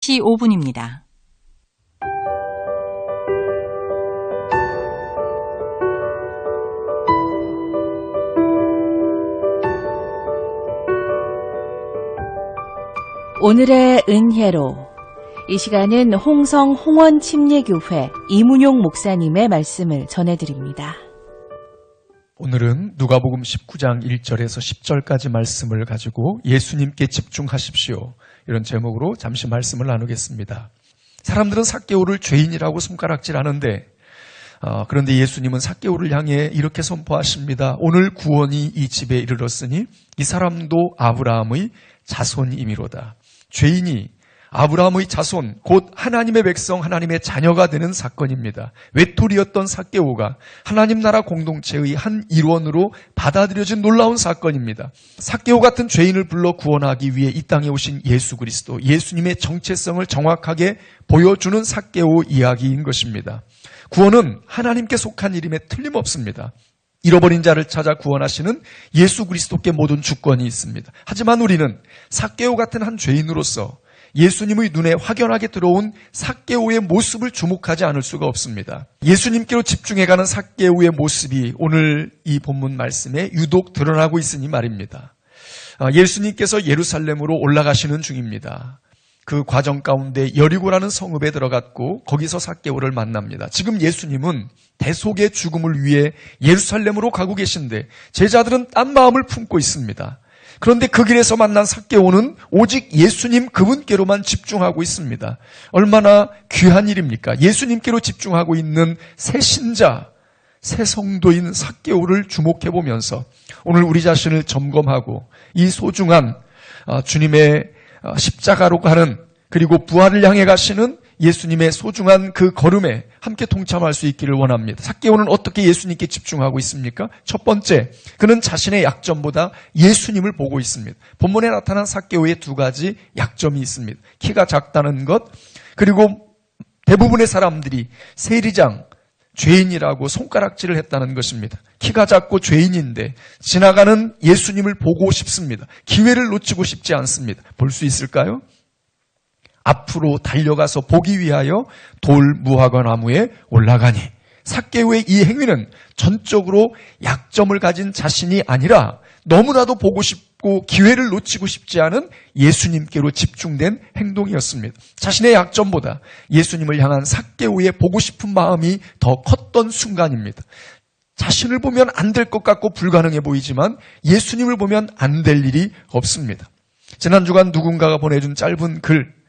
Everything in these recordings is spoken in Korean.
5시 5분입니다. 오늘의 은혜로 이 시간은 홍성 홍원침례교회 이문용 목사님의 말씀을 전해드립니다. 오늘은 누가복음 19장 1절에서 10절까지 말씀을 가지고 예수님께 집중하십시오, 이런 제목으로 잠시 말씀을 나누겠습니다. 사람들은 삭개오를 죄인이라고 손가락질하는데 그런데 예수님은 삭개오를 향해 이렇게 선포하십니다. 오늘 구원이 이 집에 이르렀으니 이 사람도 아브라함의 자손이미로다. 죄인이 아브라함의 자손, 곧 하나님의 백성, 하나님의 자녀가 되는 사건입니다. 외톨이였던 삭개오가 하나님 나라 공동체의 한 일원으로 받아들여진 놀라운 사건입니다. 삭개오 같은 죄인을 불러 구원하기 위해 이 땅에 오신 예수 그리스도, 예수님의 정체성을 정확하게 보여주는 삭개오 이야기인 것입니다. 구원은 하나님께 속한 일임에 틀림없습니다. 잃어버린 자를 찾아 구원하시는 예수 그리스도께 모든 주권이 있습니다. 하지만 우리는 삭개오 같은 한 죄인으로서 예수님의 눈에 확연하게 들어온 삭개오의 모습을 주목하지 않을 수가 없습니다. 예수님께로 집중해가는 삭개오의 모습이 오늘 이 본문 말씀에 유독 드러나고 있으니 말입니다. 예수님께서 예루살렘으로 올라가시는 중입니다. 그 과정 가운데 여리고라는 성읍에 들어갔고 거기서 삭개오를 만납니다. 지금 예수님은 대속의 죽음을 위해 예루살렘으로 가고 계신데 제자들은 딴 마음을 품고 있습니다. 그런데 그 길에서 만난 삭개오는 오직 예수님 그분께로만 집중하고 있습니다. 얼마나 귀한 일입니까? 예수님께로 집중하고 있는 새 신자, 새 성도인 삭개오를 주목해보면서 오늘 우리 자신을 점검하고 이 소중한 주님의 십자가로 가는, 그리고 부활을 향해 가시는 예수님의 소중한 그 걸음에 함께 동참할 수 있기를 원합니다. 삭개오는 어떻게 예수님께 집중하고 있습니까? 첫 번째, 그는 자신의 약점보다 예수님을 보고 있습니다. 본문에 나타난 삭개오의 두 가지 약점이 있습니다. 키가 작다는 것, 그리고 대부분의 사람들이 세리장, 죄인이라고 손가락질을 했다는 것입니다. 키가 작고 죄인인데 지나가는 예수님을 보고 싶습니다. 기회를 놓치고 싶지 않습니다. 볼 수 있을까요? 앞으로 달려가서 보기 위하여 돌 무화과 나무에 올라가니, 삭개오의 이 행위는 전적으로 약점을 가진 자신이 아니라 너무나도 보고 싶고 기회를 놓치고 싶지 않은 예수님께로 집중된 행동이었습니다. 자신의 약점보다 예수님을 향한 삭개오의 보고 싶은 마음이 더 컸던 순간입니다. 자신을 보면 안 될 것 같고 불가능해 보이지만 예수님을 보면 안 될 일이 없습니다. 지난 주간 누군가가 보내준 짧은 글,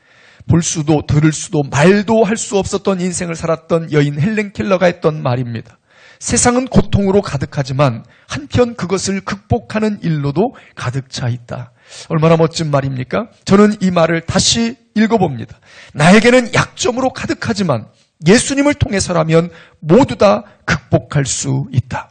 볼 수도 들을 수도 말도 할 수 없었던 인생을 살았던 여인 헬렌 켈러가 했던 말입니다. 세상은 고통으로 가득하지만 한편 그것을 극복하는 일로도 가득 차 있다. 얼마나 멋진 말입니까? 저는 이 말을 다시 읽어봅니다. 나에게는 약점으로 가득하지만 예수님을 통해서라면 모두 다 극복할 수 있다.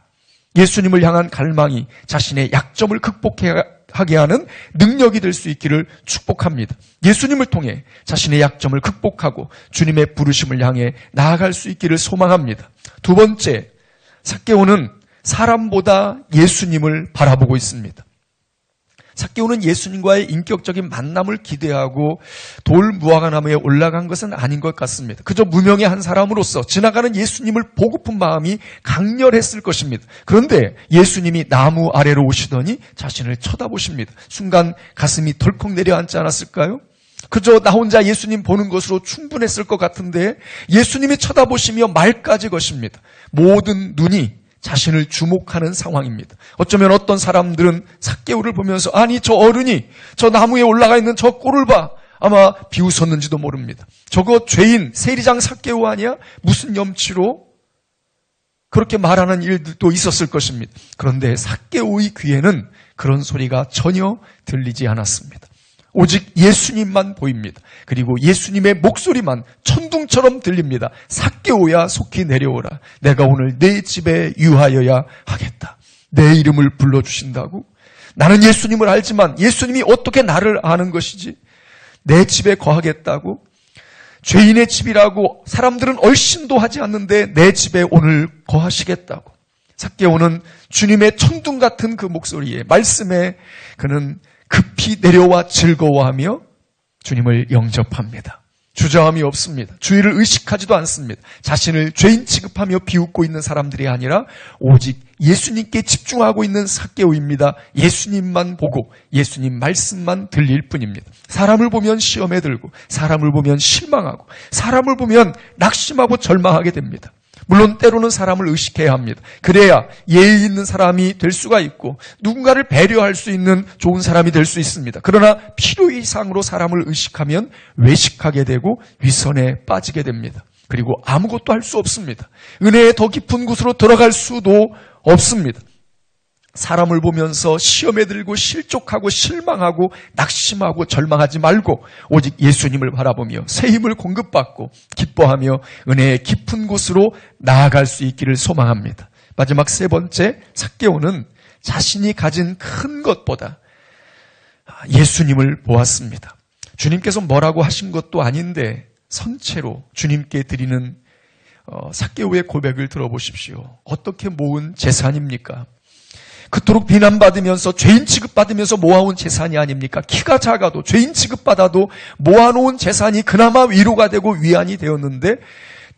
예수님을 향한 갈망이 자신의 약점을 극복하게 하는 능력이 될 수 있기를 축복합니다. 예수님을 통해 자신의 약점을 극복하고 주님의 부르심을 향해 나아갈 수 있기를 소망합니다. 두 번째, 삭개오는 사람보다 예수님을 바라보고 있습니다. 삭개오는 예수님과의 인격적인 만남을 기대하고 돌 무화과 나무에 올라간 것은 아닌 것 같습니다. 그저 무명의 한 사람으로서 지나가는 예수님을 보고픈 마음이 강렬했을 것입니다. 그런데 예수님이 나무 아래로 오시더니 자신을 쳐다보십니다. 순간 가슴이 덜컥 내려앉지 않았을까요? 그저 나 혼자 예수님 보는 것으로 충분했을 것 같은데 예수님이 쳐다보시며 말까지 거십니다. 모든 눈이 자신을 주목하는 상황입니다. 어쩌면 어떤 사람들은 삭개오를 보면서 아니 저 어른이 저 나무에 올라가 있는 저 꼴을 봐, 아마 비웃었는지도 모릅니다. 저거 죄인 세리장 삭개오 아니야? 무슨 염치로? 그렇게 말하는 일들도 있었을 것입니다. 그런데 삭개오의 귀에는 그런 소리가 전혀 들리지 않았습니다. 오직 예수님만 보입니다. 그리고 예수님의 목소리만 천둥처럼 들립니다. 삭개오야 속히 내려오라. 내가 오늘 내 집에 유하여야 하겠다. 내 이름을 불러주신다고? 나는 예수님을 알지만 예수님이 어떻게 나를 아는 것이지? 내 집에 거하겠다고? 죄인의 집이라고 사람들은 얼씬도 하지 않는데 내 집에 오늘 거하시겠다고. 삭개오는 주님의 천둥 같은 그 목소리에, 말씀에 그는 급히 내려와 즐거워하며 주님을 영접합니다. 주저함이 없습니다. 주의를 의식하지도 않습니다. 자신을 죄인 취급하며 비웃고 있는 사람들이 아니라 오직 예수님께 집중하고 있는 삭개오입니다. 예수님만 보고 예수님 말씀만 들릴 뿐입니다. 사람을 보면 시험에 들고 사람을 보면 실망하고 사람을 보면 낙심하고 절망하게 됩니다. 물론 때로는 사람을 의식해야 합니다. 그래야 예의 있는 사람이 될 수가 있고 누군가를 배려할 수 있는 좋은 사람이 될 수 있습니다. 그러나 필요 이상으로 사람을 의식하면 외식하게 되고 위선에 빠지게 됩니다. 그리고 아무것도 할 수 없습니다. 은혜의 더 깊은 곳으로 들어갈 수도 없습니다. 사람을 보면서 시험에 들고 실족하고 실망하고 낙심하고 절망하지 말고 오직 예수님을 바라보며 새 힘을 공급받고 기뻐하며 은혜의 깊은 곳으로 나아갈 수 있기를 소망합니다. 마지막 세 번째, 삭개오는 자신이 가진 큰 것보다 예수님을 보았습니다. 주님께서 뭐라고 하신 것도 아닌데 선체로 주님께 드리는 삭개오의 고백을 들어보십시오. 어떻게 모은 재산입니까? 그토록 비난받으면서 죄인 취급받으면서 모아온 재산이 아닙니까? 키가 작아도 죄인 취급받아도 모아놓은 재산이 그나마 위로가 되고 위안이 되었는데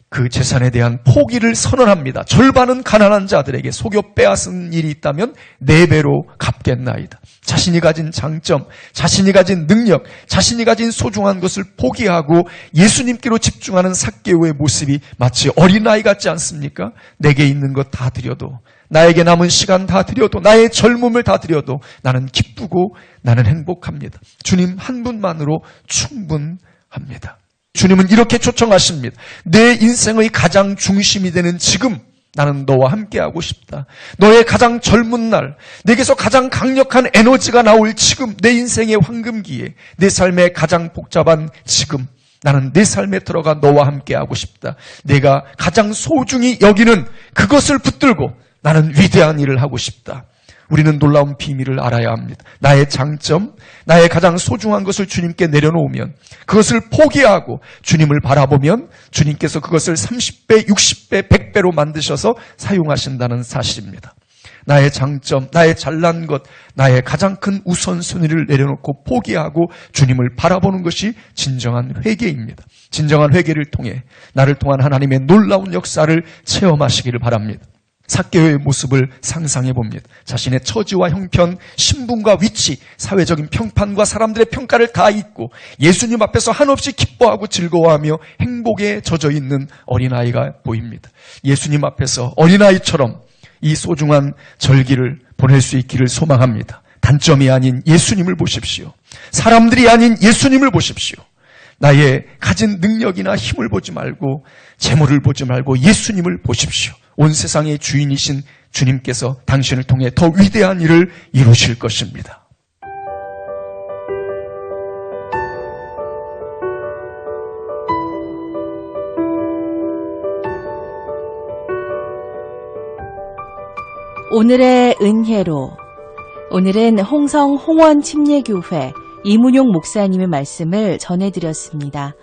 그 재산에 대한 포기를 선언합니다. 절반은 가난한 자들에게 속여 빼앗은 일이 있다면 4배로 갚겠나이다. 자신이 가진 장점, 자신이 가진 능력, 자신이 가진 소중한 것을 포기하고 예수님께로 집중하는 삭개오의 모습이 마치 어린아이 같지 않습니까? 내게 있는 것 다 드려도, 나에게 남은 시간 다 드려도, 나의 젊음을 다 드려도 나는 기쁘고 나는 행복합니다. 주님 한 분만으로 충분합니다. 주님은 이렇게 초청하십니다. 내 인생의 가장 중심이 되는 지금 나는 너와 함께하고 싶다. 너의 가장 젊은 날, 내게서 가장 강력한 에너지가 나올 지금, 내 인생의 황금기에, 내 삶의 가장 복잡한 지금, 나는 내 삶에 들어가 너와 함께하고 싶다. 내가 가장 소중히 여기는 그것을 붙들고 나는 위대한 일을 하고 싶다. 우리는 놀라운 비밀을 알아야 합니다. 나의 장점, 나의 가장 소중한 것을 주님께 내려놓으면, 그것을 포기하고 주님을 바라보면 주님께서 그것을 30배, 60배, 100배로 만드셔서 사용하신다는 사실입니다. 나의 장점, 나의 잘난 것, 나의 가장 큰 우선순위를 내려놓고 포기하고 주님을 바라보는 것이 진정한 회개입니다. 진정한 회개를 통해 나를 통한 하나님의 놀라운 역사를 체험하시기를 바랍니다. 삭개오의 모습을 상상해 봅니다. 자신의 처지와 형편, 신분과 위치, 사회적인 평판과 사람들의 평가를 다 잊고 예수님 앞에서 한없이 기뻐하고 즐거워하며 행복에 젖어 있는 어린아이가 보입니다. 예수님 앞에서 어린아이처럼 이 소중한 절기를 보낼 수 있기를 소망합니다. 단점이 아닌 예수님을 보십시오. 사람들이 아닌 예수님을 보십시오. 나의 가진 능력이나 힘을 보지 말고 재물을 보지 말고 예수님을 보십시오. 온 세상의 주인이신 주님께서 당신을 통해 더 위대한 일을 이루실 것입니다. 오늘의 은혜로, 오늘은 홍성 홍원침례교회 이문용 목사님의 말씀을 전해드렸습니다.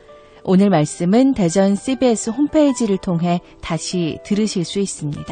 오늘 말씀은 대전 CBS 홈페이지를 통해 다시 들으실 수 있습니다.